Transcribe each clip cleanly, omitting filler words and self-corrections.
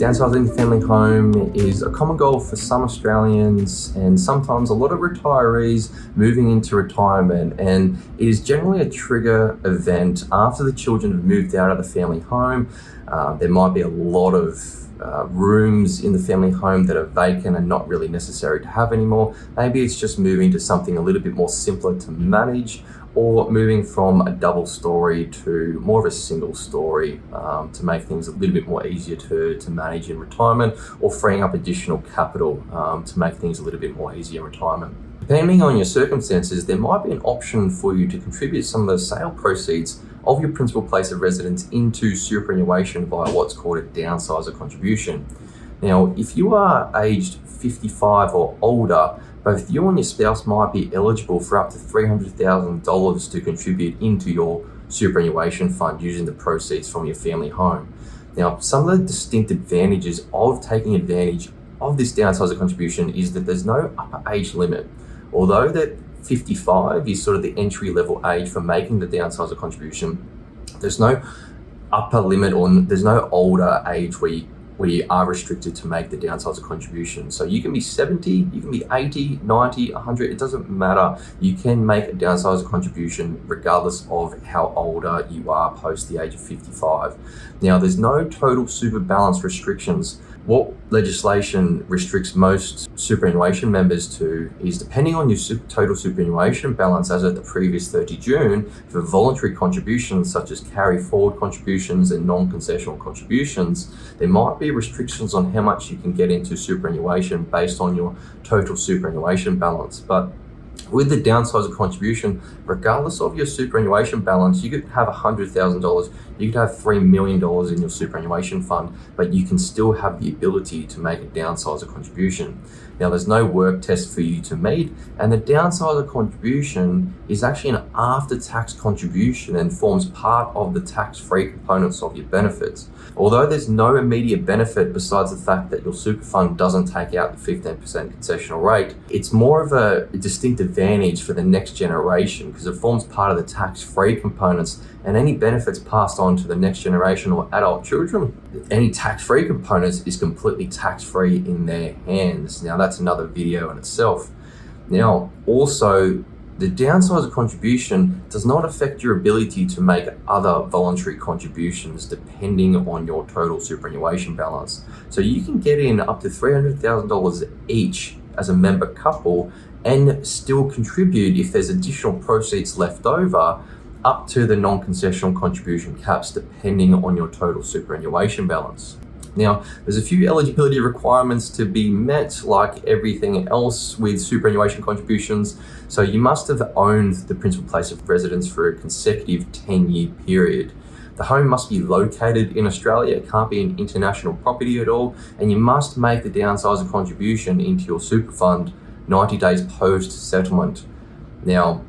Downsizing the family home is a common goal for some Australians and sometimes a lot of retirees moving into retirement, and it is generally a trigger event after the children have moved out of the family home. There might be a lot of rooms in the family home that are vacant and not really necessary to have anymore. Maybe it's just moving to something a little bit more simpler to manage, or moving from a double story to more of a single story to make things a little bit more easier to manage in retirement, or freeing up additional capital to make things a little bit more easier in retirement. Depending on your circumstances, there might be an option for you to contribute some of the sale proceeds of your principal place of residence into superannuation via what's called a downsizer contribution. Now, if you are aged 55 or older, both you and your spouse might be eligible for up to $300,000 to contribute into your superannuation fund using the proceeds from your family home. Now, some of the distinct advantages of taking advantage of this downsizer contribution is that there's no upper age limit. Although that 55 is sort of the entry level age for making the downsizer contribution, there's no upper limit, or there's no older age where you are restricted to make the downsizer contribution. So you can be 70, you can be 80, 90, 100, it doesn't matter. You can make a downsizer contribution regardless of how older you are post the age of 55. Now, there's no total super balance restrictions. What legislation restricts most superannuation members to is, depending on your total superannuation balance as at the previous 30 June, for voluntary contributions such as carry forward contributions and non-concessional contributions, there might be restrictions on how much you can get into superannuation based on your total superannuation balance. But with the downsizer contribution, regardless of your superannuation balance, you could have $100,000, you could have $3 million in your superannuation fund, but you can still have the ability to make a downsizer contribution. Now, there's no work test for you to meet, and the downsizer contribution is actually an after-tax contribution and forms part of the tax-free components of your benefits. Although there's no immediate benefit besides the fact that your super fund doesn't take out the 15% concessional rate, it's more of a distinct advantage for the next generation because it forms part of the tax-free components, and any benefits passed on to the next generation or adult children, any tax-free components is completely tax-free in their hands. Now, that's another video in itself. Now, also, the downsizer contribution does not affect your ability to make other voluntary contributions depending on your total superannuation balance. So you can get in up to $300,000 each as a member couple and still contribute if there's additional proceeds left over up to the non-concessional contribution caps depending on your total superannuation balance. Now, there's a few eligibility requirements to be met, like everything else with superannuation contributions. So you must have owned the principal place of residence for a consecutive 10-year period. The home must be located in Australia, it can't be an international property at all, and you must make the downsizer contribution into your super fund 90 days post-settlement. Now,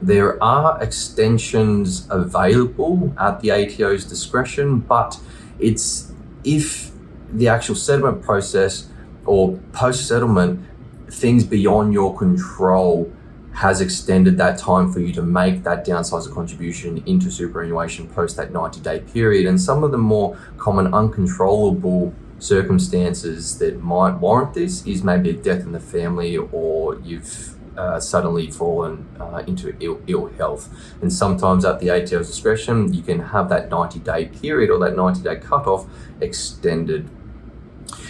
there are extensions available at the ATO's discretion, but it's if the actual settlement process or post-settlement, things beyond your control has extended that time for you to make that downsizer contribution into superannuation post that 90-day period. And some of the more common uncontrollable circumstances that might warrant this is maybe a death in the family, or you've suddenly fallen into ill health. And sometimes at the ATO's discretion, you can have that 90-day period or that 90-day cutoff extended.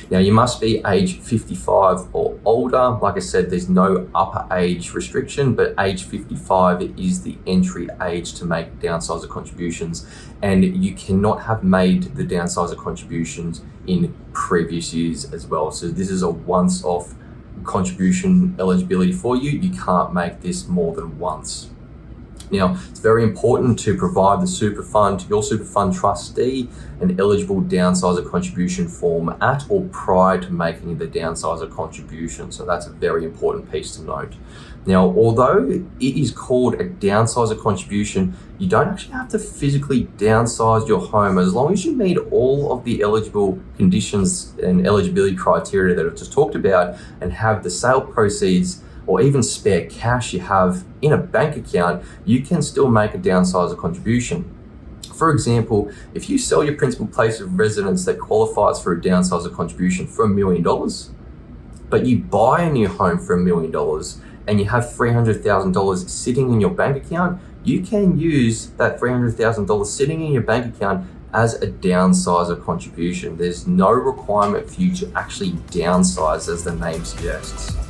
Now, you must be age 55 or older. Like I said, there's no upper age restriction, but age 55 is the entry age to make downsizer contributions. And you cannot have made the downsizer contributions in previous years as well. So this is a once-off contribution eligibility for you. You can't make this more than once. Now, it's very important to provide the super fund, your super fund trustee, an eligible downsizer contribution form at or prior to making the downsizer contribution. So that's a very important piece to note. Now, although it is called a downsizer contribution, you don't actually have to physically downsize your home as long as you meet all of the eligible conditions and eligibility criteria that I've just talked about and have the sale proceeds or even spare cash you have in a bank account. You can still make a downsizer contribution. For example, if you sell your principal place of residence that qualifies for a downsizer contribution for $1 million, but you buy a new home for $1 million and you have $300,000 sitting in your bank account, you can use that $300,000 sitting in your bank account as a downsizer contribution. There's no requirement for you to actually downsize, as the name suggests.